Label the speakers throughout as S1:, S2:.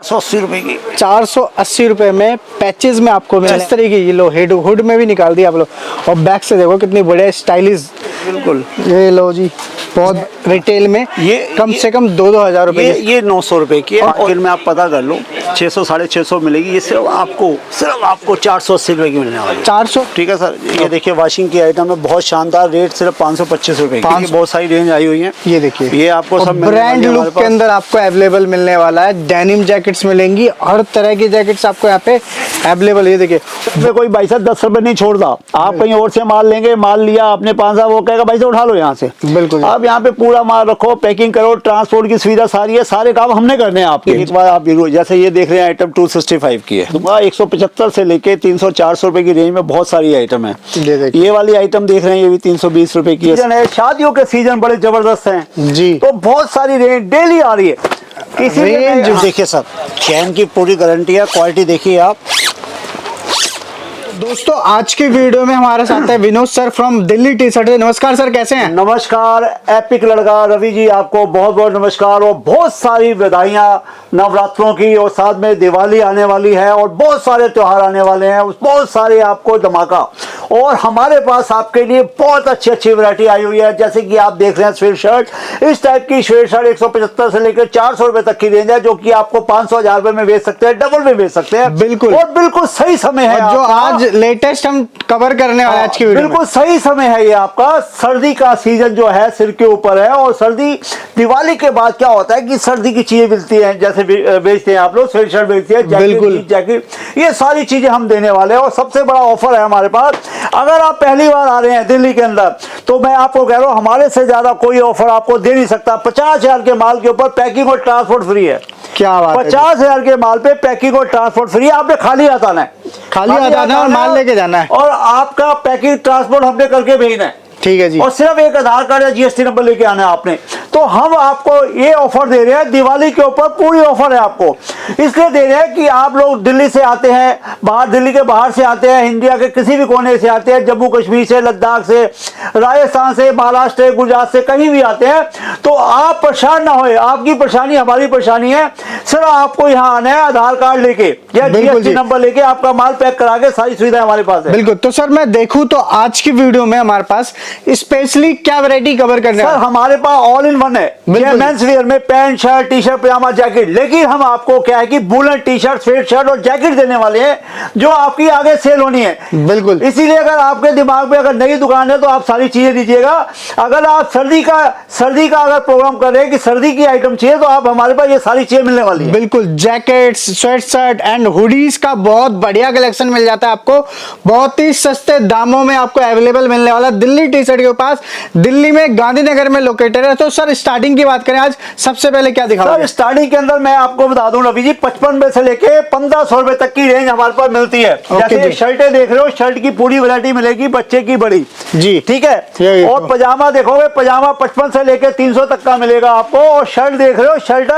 S1: ₹480 की।
S2: 480 रुपए में पैचेस में आपको मिले इस तरीके की। लो हेड हुड में भी निकाल दिया आप लोग। और बैक से देखो कितनी बढ़िया स्टाइलिश।
S1: बिल्कुल
S2: ये लो जी, बहुत रिटेल में ये कम से कम 2-2 हज़ार रुपए
S1: ये 900 रुपए की है। मार्केट में आप पता कर लो 600 650 मिलेगी। ये सिर्फ आपको 480 रुपए की मिलने वाली है।
S2: 400।
S1: ठीक है सर। ये देखिए वॉशिंग की आइटम है, बहुत शानदार रेट, सिर्फ 525 रुपए की। बहुत सारी रेंज आई हुई है।
S2: ये देखिए,
S1: ये आपको सब
S2: ब्रांड लुक के अंदर आपको अवेलेबल मिलने वाला है। डेनिम जैकेट्स मिलेंगी, हर तरह की जैकेट्स आपको यहाँ पे अवेलेबल। ये देखिए,
S1: इसमें कोई भाई साहब 10 रुपए नहीं छोड़ता। आप कहीं और से माल लेंगे, माल लिया आपने 500, वो कहेगा भाई से उठा लो यहाँ से।
S2: बिल्कुल।
S1: आप यहाँ पे पूरा माल रखो, पैकिंग करो, ट्रांसपोर्ट की सुविधा सारी है, सारे काम हमने करने हैं आपके। एक बार आप जैसे ये देख रहे हैं आइटम 265 की है, 175 से लेके 300-400 रुपए की रेंज में बहुत सारी आइटम है। ये वाली आइटम देख रहे हैं, ये भी 320 रुपए की है। शादियों के सीजन बड़े जबरदस्त हैं
S2: जी,
S1: तो बहुत सारी रेंज डेली आ रही है।
S2: रेंज
S1: देखिए सर, चैन की पूरी गारंटी है, क्वालिटी देखिए आप।
S2: दोस्तों आज की वीडियो में हमारे साथ है Vinod sir from Delhi T shirt. नमस्कार सर, कैसे हैं?
S1: नमस्कार एपिक लड़का रवि जी, आपको बहुत बहुत नमस्कार और बहुत सारी बधाइयाँ नवरात्रों की, और साथ में दिवाली आने वाली है और बहुत सारे त्योहार आने वाले हैं, बहुत सारे आपको धमाका। और हमारे पास आपके लिए बहुत अच्छी अच्छी वैरायटी आई हुई है। जैसे कि आप देख रहे हैं स्वेट शर्ट, इस टाइप की स्वेट शर्ट 175 से लेकर 400 रुपए तक की रेंज है, जो कि आपको 500-1000 रुपए में बेच सकते हैं, डबल में बेच सकते हैं।
S2: बिल्कुल,
S1: और बिल्कुल सही समय है
S2: जो आज लेटेस्ट हम कवर करने वाले आज की वीडियो।
S1: बिल्कुल सही समय है ये आपका। सर्दी का सीजन जो है सिर के ऊपर है, और सर्दी दिवाली के बाद क्या होता है कि सर्दी की चीजें मिलती हैं, जैसे बेचते हैं आप लोग, स्वेट शर्ट बेचते हैं, जैकेट, ये सारी चीजें हम देने वाले हैं। और सबसे बड़ा ऑफर है हमारे पास। अगर आप पहली बार आ रहे हैं दिल्ली के अंदर, तो मैं आपको कह रहा हूं हमारे से ज्यादा कोई ऑफर आपको दे नहीं सकता। 50,000 के माल के ऊपर पैकिंग और ट्रांसपोर्ट फ्री है।
S2: क्या बात है?
S1: 50,000 के माल पे पैकिंग और ट्रांसपोर्ट फ्री। आपने खाली हाथ आना है,
S2: खाली हाथ आना है और माल लेके जाना है,
S1: और आपका पैकिंग ट्रांसपोर्ट हमने करके भेजना है।
S2: ठीक है जी।
S1: और सिर्फ एक आधार कार्ड या जीएसटी नंबर लेके आना है आपने। तो हम आपको ये ऑफर दे रहे हैं, दिवाली के ऊपर पूरी ऑफर है आपको। इसलिए दे रहे हैं कि आप लोग दिल्ली से आते हैं, बाहर दिल्ली के बाहर से आते हैं, इंडिया के किसी भी कोने से आते हैं, जम्मू कश्मीर से, लद्दाख से, राजस्थान से, महाराष्ट्र, गुजरात से, कहीं भी आते हैं, तो आप परेशान ना होए। आपकी परेशानी हमारी परेशानी है। सिर्फ आपको यहाँ आना है आधार कार्ड लेके या जीएसटी नंबर लेके, आपका माल पैक करा के, सारी सुविधा हमारे पास है।
S2: बिल्कुल। तो सर मैं देखूं तो आज की वीडियो में हमारे पास स्पेशली क्या वैरायटी कवर करने हैं?
S1: सर हमारे पास ऑल इन वन है। मेंस वियर में पैंट शर्ट, टी शर्ट, पजामा, जैकेट। लेकिन हम आपको क्या है कि woollen T shirt, sweat shirt और जैकेट देने वाले हैं, जो आपकी आगे सेल होनी है।
S2: बिल्कुल।
S1: इसीलिए अगर आपके दिमाग में अगर नई दुकान है तो आप सारी चीजें दीजिएगा। अगर आप सर्दी का अगर प्रोग्राम कर रहे हैं कि सर्दी की आइटम चाहिए, तो आप हमारे पास ये सारी चीजें मिलने वाली है।
S2: बिल्कुल, jackets, sweat shirt and hoodies का बहुत बढ़िया कलेक्शन मिल जाता है आपको, बहुत ही सस्ते दामों में आपको अवेलेबल मिलने वाला दिल्ली टी शर्ट के पास, दिल्ली में गांधीनगर में लोकेटेड है। तो सर स्टार्टिंग की बात करें, आज सबसे पहले क्या दिखाओगे?
S1: सर स्टार्टिंग के अंदर मैं आपको बता दूं रवि जी, 55 में से लेके 1500 रुपए तक की रेंज हमारे पास मिलती है। जैसे शर्टें देख रहे हो, शर्ट की पूरी वैरायटी मिलेगी, बच्चे की बड़ी जी, ठीक है। और पजामा देखोगे, पजामा 55 से लेके 300 तक का मिलेगा आपको। और शर्ट देख रहे हो, शर्ट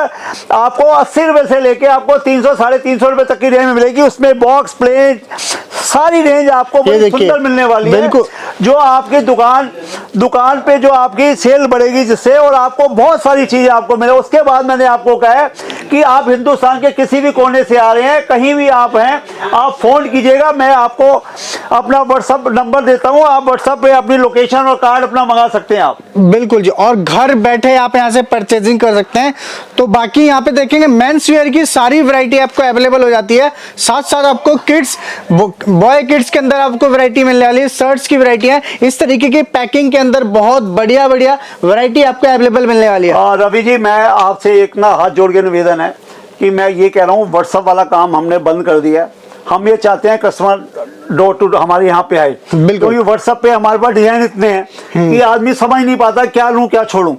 S1: आपको 80 रुपए से लेके आपको 300-350 रुपए तक की रेंज में मिलेगी। उसमें बॉक्स, प्लेट, सारी रेंज आपको बड़ी सुंदर मिलने वाली है, जो आपकी दुकान पे जो आपकी सेल बढ़ेगी जिससे, और आपको बहुत सारी चीजें आपको मिले। उसके बाद मैंने आपको कहा है कि आप हिंदुस्तान के किसी भी कोने से आ रहे हैं, कहीं भी आप हैं, आप फोन कीजिएगा। मैं आपको अपना व्हाट्सएप नंबर देता हूं, आप व्हाट्सएप पे अपनी लोकेशन और कार्ड अपना मंगा सकते हैं आप।
S2: बिल्कुल जी, और घर बैठे आप यहाँ से परचेजिंग कर सकते हैं। तो बाकी यहाँ पे देखेंगे मेंस वेयर की सारी वैरायटी आपको अवेलेबल हो जाती है। साथ साथ आपको किड्स, बॉय किड्स के अंदर आपको वैरायटी मिलने वाली है, शर्ट्स की वैरायटी है। इस तरीके की पैकिंग के अंदर बहुत बढ़िया वैरायटी आपको अवेलेबल मिलने वाली है।
S1: रवि जी, मैं आपसे एक ना हाथ जोड़ के निवेदन है कि मैं ये कह रहा हूँ, व्हाट्सएप वाला काम हमने बंद कर दिया है। हम ये चाहते हैं कस्टमर डोर टू हमारे यहाँ पे आए। क्योंकि व्हाट्सएप पे हमारे पास डिजाइन इतने हैं कि आदमी समझ नहीं पाता क्या लूं क्या छोड़ूं।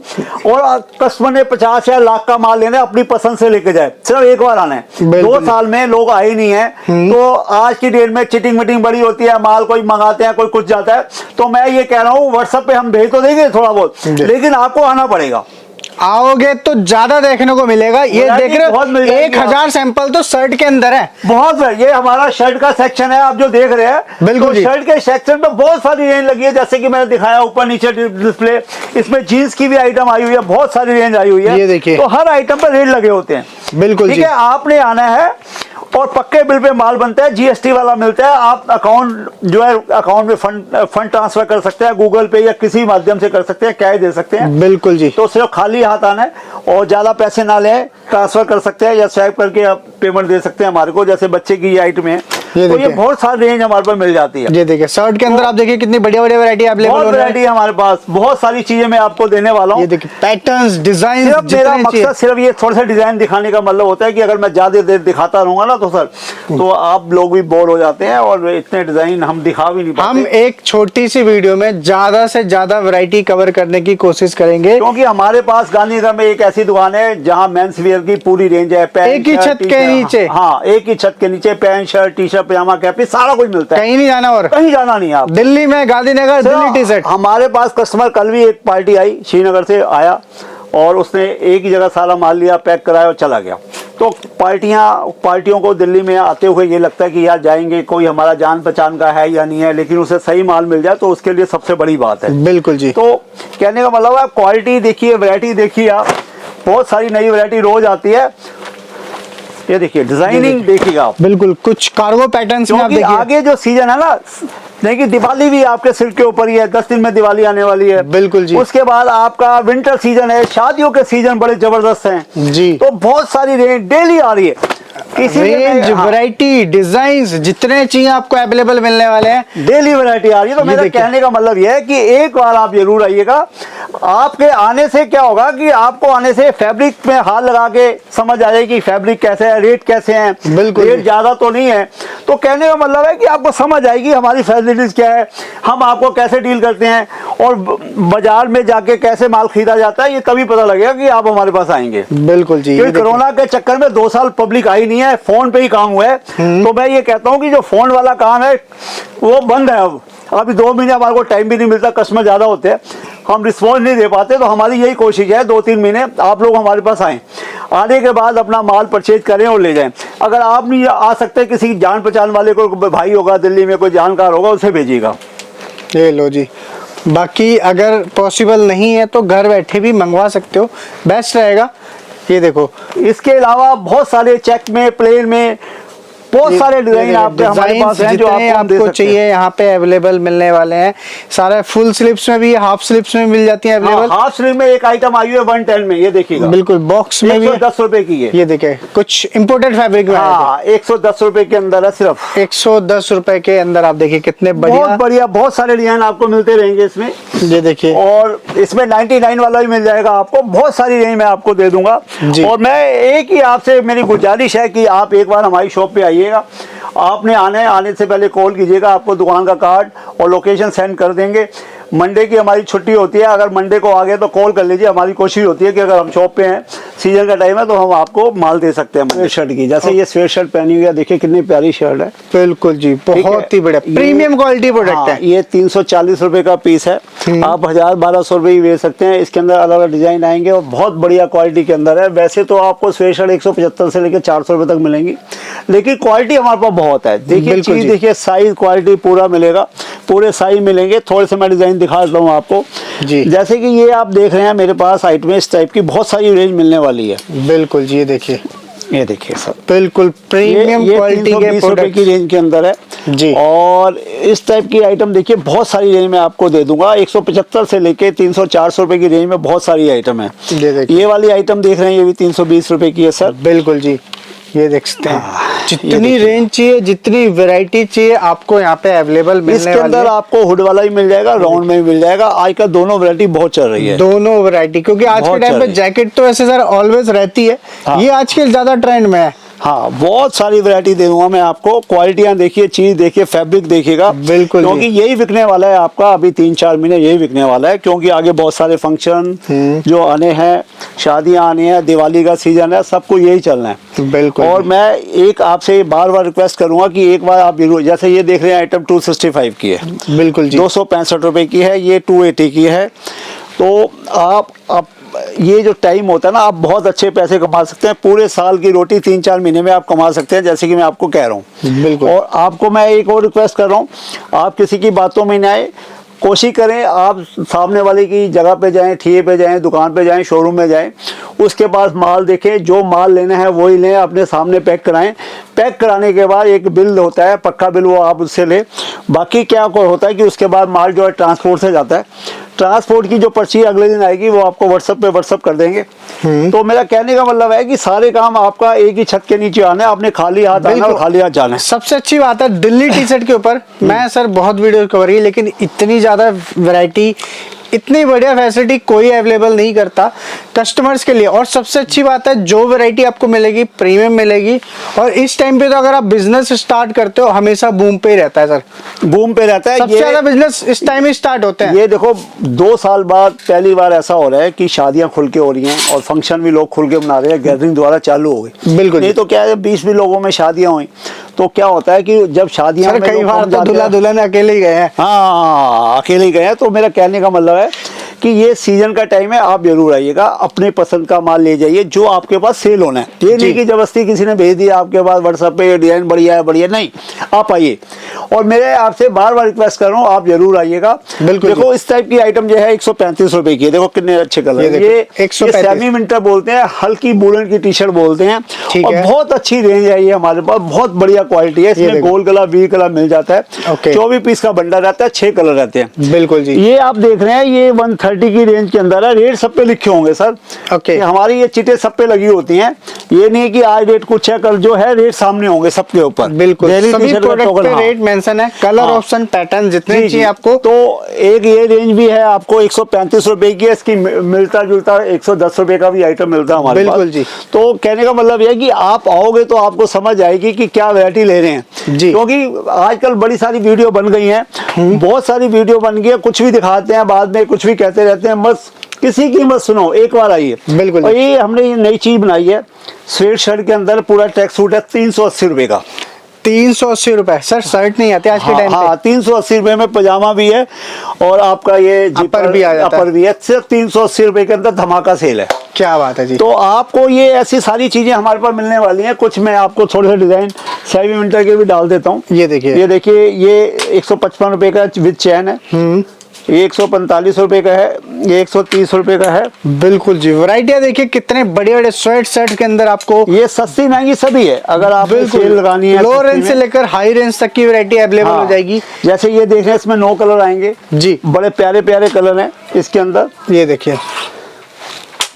S1: और कस्टमर ने 50 या लाख का माल लेना है, अपनी पसंद से लेके जाए, सिर्फ एक बार आना है। 2 साल में लोग आए नहीं है, तो आज की डेट में चिटिंग मीटिंग बड़ी होती है, माल कोई मंगाते हैं, कोई कुछ जाता है। तो मैं ये कह रहा हूँ, व्हाट्सएप पे हम भेज तो देंगे थोड़ा बहुत, लेकिन आपको आना पड़ेगा।
S2: आओगे तो ज्यादा देखने को मिलेगा। ये देख रहे हो 1000 सैंपल तो शर्ट के अंदर है।
S1: बहुत, ये हमारा शर्ट का सेक्शन है, आप जो देख रहे हैं।
S2: बिल्कुल
S1: तो शर्ट के सेक्शन में बहुत सारी रेंज लगी है, जैसे कि मैंने दिखाया ऊपर नीचे डिस्प्ले। इसमें जीन्स की भी आइटम आई हुई है, बहुत सारी रेंज आई हुई है।
S2: ये देखिए,
S1: तो हर आइटम पर रेट लगे होते हैं।
S2: बिल्कुल
S1: ठीक है, आपने आना है और पक्के बिल पे माल बनता है, जीएसटी वाला मिलता है। आप अकाउंट जो है, अकाउंट में फंड ट्रांसफर कर सकते हैं, गूगल पे या किसी माध्यम से कर सकते हैं, कैश दे सकते हैं।
S2: बिल्कुल जी।
S1: तो सिर्फ खाली हाथ आना है और ज्यादा पैसे ना लें, ट्रांसफर कर सकते हैं या स्वैप करके आप पेमेंट दे सकते हैं हमारे को। जैसे बच्चे की ये आइटम है, तो ये बहुत सारी रेंज हमारे पास मिल जाती है।
S2: ये देखिए शर्ट के अंदर आप देखिए कितनी बढ़िया बढ़िया वैरायटी अवेलेबल है।
S1: वैरायटी है हमारे पास, बहुत सारी चीजें मैं आपको देने वाला हूँ।
S2: ये देखिए पैटर्न्स, डिजाइन।
S1: मेरा मकसद सिर्फ ये थोड़े से डिजाइन दिखाने का मतलब होता है कि अगर मैं ज्यादा देर दिखाता रहूंगा ना तो सर, तो आप लोग भी बोर हो जाते हैं और इतने डिजाइन हम दिखा भी नहीं पाते।
S2: हम एक छोटी सी वीडियो में ज्यादा से ज्यादा वैरायटी कवर करने की कोशिश करेंगे,
S1: क्योंकि हमारे पास गांधीनगर में एक ऐसी दुकान है जहां मेंस वियर की पूरी रेंज है।
S2: एक ही छत के नीचे।
S1: हाँ, एक ही छत के नीचे पैंट शर्ट टी शर्ट पजामा कैपरी सारा कुछ मिलता है।
S2: कहीं नहीं जाना, और
S1: कहीं जाना नहीं। आप
S2: दिल्ली में गांधीनगर दिल्ली टी शर्ट।
S1: हमारे पास कस्टमर, कल भी एक पार्टी आई श्रीनगर से आया और उसने एक ही जगह सारा माल लिया, पैक कराया और चला गया। तो पार्टियों को दिल्ली में आते हुए ये लगता है कि यार जाएंगे, कोई हमारा जान पहचान का है या नहीं है, लेकिन उसे सही माल मिल जाए तो उसके लिए सबसे बड़ी बात है।
S2: बिल्कुल जी।
S1: तो कहने का मतलब है क्वालिटी देखिए, वैरायटी देखिए, आप बहुत सारी नई वैरायटी रोज आती है। ये देखिए डिजाइनिंग देखिएगा आप।
S2: बिल्कुल, कुछ कार्गो पैटर्न्स में आप देखिए।
S1: आगे जो सीजन है ना, नहीं कि दिवाली भी आपके सिर के ऊपर ही है, 10 दिन में दिवाली आने वाली है।
S2: बिल्कुल जी।
S1: उसके बाद आपका विंटर सीजन है, शादियों के सीजन बड़े जबरदस्त हैं
S2: जी।
S1: तो बहुत सारी रेंज डेली आ रही है।
S2: रेंज, वैरायटी, डिजाइन्स जितने चाहिए आपको अवेलेबल मिलने वाले हैं।
S1: डेली वैरायटी आ रही है। तो मेरा कहने का मतलब यह है कि एक बार आप जरूर आइएगा। आपके आने से क्या होगा कि आपको आने से फैब्रिक में हाथ लगा के समझ आ जाएगी फैब्रिक कैसे है, रेट कैसे हैं।
S2: बिल्कुल,
S1: रेट ज्यादा तो नहीं है। तो कहने का मतलब है कि आपको समझ आएगी हमारी फैसिलिटीज क्या है, हम आपको कैसे डील करते हैं और बाजार में जाके कैसे माल खरीदा जाता है, ये तभी पता लगेगा कि आप हमारे पास आएंगे।
S2: बिल्कुल जी।
S1: क्योंकि कोरोना के चक्कर में 2 साल पब्लिक आई नहीं है, फोन पे ही काम हुआ है। तो मैं ये कहता हूँ कि जो फोन वाला काम है वो बंद है। अब अभी 2 महीने हमारे को टाइम भी नहीं मिलता, कस्टमर ज्यादा होते हैं, हम रिस्पॉन्स नहीं दे पाते। तो हमारी यही कोशिश है 2-3 महीने आप लोग हमारे पास आएं, आने के बाद अपना माल परचेज करें और ले जाएं। अगर आप नहीं आ सकते, किसी जान पहचान वाले को भाई होगा दिल्ली में, कोई जानकार होगा, उसे भेजिएगा।
S2: ये लो जी। बाकी अगर पॉसिबल नहीं है तो घर बैठे भी मंगवा सकते हो, बेस्ट रहेगा। ये देखो,
S1: इसके अलावा बहुत सारे चेक में, प्लेन में बहुत सारे डिजाइन आपके हमारे पास हैं जो आपको
S2: चाहिए यहाँ पे अवेलेबल मिलने वाले हैं। सारा फुल स्लीव्स में भी, हाफ स्लीव्स में मिल जाती है अवेलेबल।
S1: हाफ स्लीव में एक आइटम आई है 110 में, ये देखिएगा।
S2: बिल्कुल, बॉक्स में भी
S1: 110 रुपए की है।
S2: ये देखिए कुछ इम्पोर्टेड फैब्रिक में।
S1: हाँ, 110 रुपए के अंदर है, सिर्फ
S2: 110 रुपए के अंदर। आप देखिए कितने
S1: बहुत बढ़िया, बहुत सारे डिजाइन आपको मिलते रहेंगे इसमें।
S2: ये देखिए, और
S1: इसमें 99 वाला भी मिल जाएगा आपको। बहुत सारी रेंज मैं आपको दे दूंगा। और मैं एक ही आपसे मेरी गुजारिश है कि आप एक बार हमारी शॉप पे आइएगा। आपने आने से पहले कॉल कीजिएगा, आपको दुकान का कार्ड और लोकेशन सेंड कर देंगे। मंडे की हमारी छुट्टी होती है, अगर मंडे को आ गए तो कॉल कर लीजिए। हमारी कोशिश होती है कि अगर हम शॉप पे हैं, सीजन का टाइम है, तो हम आपको माल दे सकते हैं। स्वेट शर्ट की, जैसे ये स्वेट शर्ट पहनी हुई है, देखिए कितनी प्यारी शर्ट है।
S2: बिल्कुल जी, बहुत ही बढ़िया प्रीमियम क्वालिटी प्रोडक्ट है।
S1: ये 340 रुपए का पीस है। आप 1000-1200 रुपए ही बेच सकते हैं। इसके अंदर अलग अलग डिजाइन आएंगे और बहुत बढ़िया क्वालिटी के अंदर है। वैसे तो आपको स्वेट शर्ट 175 से लेकर 400 रुपए तक मिलेंगी, लेकिन क्वालिटी हमारे पास बहुत है। देखिए चीज देखिए, साइज क्वालिटी पूरा मिलेगा, पूरे साइज मिलेंगे। थोड़े से मैं डिजाइन दिखा देता हूँ आपको जी। जैसे कि ये आप देख रहे हैं मेरे पास आइटम इस टाइप की बहुत सारी रेंज मिलने वाली है।
S2: बिल्कुल जी, ये देखिए,
S1: ये देखिए सर,
S2: बिल्कुल प्रीमियम क्वालिटी के प्रोडक्ट
S1: की रेंज के अंदर है जी। और इस टाइप की आइटम देखिए बहुत सारी रेंज में आपको दे दूंगा। 175 से लेके 300-400 रुपए की रेंज में बहुत सारी आइटम है। ये वाली आइटम देख रहे हैं, ये भी 320 रुपए की है सर।
S2: बिल्कुल जी, ये देख सकते हैं। जितनी रेंज चाहिए, जितनी वैरायटी चाहिए आपको यहाँ पे अवेलेबल मिलने वाली है।
S1: इसके अंदर आपको हुड वाला भी मिल जाएगा, राउंड में भी मिल जाएगा। आजकल दोनों वैरायटी बहुत चल रही है,
S2: दोनों वैरायटी, क्योंकि आज के टाइम पे जैकेट तो ऐसे सर ऑलवेज रहती है। हाँ। ये आजकल ज्यादा ट्रेंड में है।
S1: हाँ, बहुत सारी वैरायटी दे दूंगा मैं आपको। क्वालिटियां देखिए, चीज देखिए, फैब्रिक देखिएगा।
S2: बिल्कुल,
S1: क्योंकि यही बिकने वाला है आपका अभी 3-4 महीने, यही बिकने वाला है। क्योंकि आगे बहुत सारे फंक्शन जो आने हैं, शादियां आनी है, दिवाली का सीजन है, सबको यही चलना है।
S2: बिल्कुल।
S1: और मैं एक आपसे बार बार रिक्वेस्ट करूंगा कि एक बार आप जरूर, जैसे ये देख रहे हैं आइटम 265 की है।
S2: बिल्कुल जी,
S1: 265 रुपए की है। ये 280 की है। तो आप ये जो टाइम होता है ना, आप बहुत अच्छे पैसे कमा सकते हैं। पूरे साल की रोटी 3-4 महीने में आप कमा सकते हैं, जैसे कि मैं आपको कह रहा हूँ।
S2: बिल्कुल।
S1: और आपको मैं एक और रिक्वेस्ट कर रहा हूँ, आप किसी की बातों में ना आए, कोशिश करें आप सामने वाले की जगह पे जाएं, ठिए पे जाएं, दुकान पे जाएं, शोरूम में जाएं, उसके पास माल देखें, जो माल लेना है वही लें, अपने सामने पैक कराएं। पैक कराने के बाद एक बिल होता है, पक्का बिल, वो आप उससे लें। बाकी क्या होता है कि उसके बाद माल जो है ट्रांसपोर्ट से जाता है, ट्रांसपोर्ट की जो पर्ची अगले दिन आएगी वो आपको व्हाट्सएप कर देंगे। तो मेरा कहने का मतलब है कि सारे काम आपका एक ही छत के नीचे आना है, आपने खाली हाथ आना और खाली हाथ जाना है।
S2: सबसे अच्छी बात है दिल्ली टी शर्ट के ऊपर मैं सर बहुत वीडियो कवर की, लेकिन इतनी ज्यादा वैरायटी, इतनी बढ़िया फैसिलिटी कोई अवेलेबल नहीं करता कस्टमर्स के लिए। और सबसे अच्छी बात है जो वैरायटी आपको मिलेगी प्रीमियम मिलेगी। और इस टाइम पे तो अगर आप बिजनेस स्टार्ट करते हो हमेशा बूम पे ही रहता है सर,
S1: बूम पे रहता है।
S2: सबसे ज्यादा बिजनेस इस टाइम ही स्टार्ट होते हैं।
S1: ये देखो 2 साल बाद पहली बार ऐसा हो रहा है कि शादियां खुल के हो रही हैं और फंक्शन भी लोग खुल के मना रहे हैं, गैदरिंग द्वारा चालू हो गई।
S2: बिल्कुल।
S1: नहीं तो क्या है, 20 भी लोगों में शादियां हुई तो क्या होता है कि जब शादियां में
S2: कई बार तो दूल्हा दुल्हन अकेले ही गए हैं।
S1: हाँ, अकेले ही गए हैं। तो मेरा कहने का मतलब है कि ये सीजन का टाइम है, आप जरूर आइएगा, अपने पसंद का माल ले जाइए जो आपके पास सेल होना है। ये नहीं कि जबरदस्ती किसी ने भेज दिया आपके पास व्हाट्सएप पे डिजाइन बढ़िया है बढ़िया, नहीं, आप आइए। और मेरे आपसे बार बार रिक्वेस्ट कर रहा हूँ, आप जरूर आइएगा।
S2: बिल्कुल।
S1: देखो इस टाइप की आइटम जो है 135 रुपए की है, देखो कितने अच्छे कलर, ये सेमी विंटर बोलते हैं, हल्की वूलन की टी शर्ट बोलते हैं। और बहुत अच्छी रेंज है ये हमारे पास, बहुत बढ़िया क्वालिटी है। इसमें गोल गला, वी गला मिल जाता है। 24 पीस का बंडल रहता है, 6 कलर रहते हैं।
S2: बिल्कुल जी।
S1: ये आप देख रहे हैं, ये 130 की रेंज के अंदर है। रेट सब पे लिखे होंगे सर। हमारी ये चिटे सब पे लगी होती हैं, ये नहीं कि आज रेट कुछ है, कल जो है रेट सामने होंगे सबके ऊपर।
S2: बिल्कुल, सभी प्रोडक्ट पे रेट मेंशन है, कलर ऑप्शन पैटर्न जितने चाहिए आपको।
S1: तो एक ये रेंज भी है आपको 135 रुपए की है, इसकी मिलता जुलता 110 रुपए का भी आइटम मिलता है हमारे पास।
S2: बिल्कुल जी।
S1: तो कहने का मतलब यह है कि आप आओगे तो आपको समझ आएगी कि क्या वैरायटी ले रहे हैं जी। क्योंकि आजकल बड़ी सारी वीडियो बन गई हैं, बहुत सारी वीडियो बन गई है, कुछ भी दिखाते हैं, बाद में कुछ भी कहते रहते हैं, बस किसी की मत सुनो, एक बार आइए।
S2: बिल्कुल।
S1: और ये हमने ये नई चीज बनाई है, स्वेट शर्ट के अंदर पूरा टैक्स सूट है 380 रुपए का।
S2: 380 रुपए सर, शर्ट नहीं आते आज के टाइम पे।
S1: हाँ, 380 रुपए में पजामा भी है और आपका ये
S2: अपर भी आ जाता है।
S1: अपर भी है। सिर्फ 380 रुपए के अंदर धमाका सेल है।
S2: क्या बात है जी।
S1: तो आपको ये ऐसी सारी चीजें हमारे पास मिलने वाली हैं। कुछ मैं आपको थोड़े से डिजाइन सेमी विंटर के भी डाल देता हूँ।
S2: ये देखिए,
S1: ये 155 रुपए का विद चैन है, ये 145 रुपए का है, ये 130 रुपए का है।
S2: बिल्कुल जी। वैरायटियां देखिए कितने बड़े बड़े स्वेट शर्ट के अंदर आपको,
S1: ये सस्ती महंगी सभी है। अगर आप सेल लगानी है,
S2: लो रेंज से लेकर हाई रेंज तक की वैरायटी अवेलेबल हो जाएगी।
S1: जैसे ये देख रहे हैं, इसमें 9 कलर आएंगे जी, बड़े प्यारे प्यारे कलर हैं इसके अंदर।
S2: ये देखिए,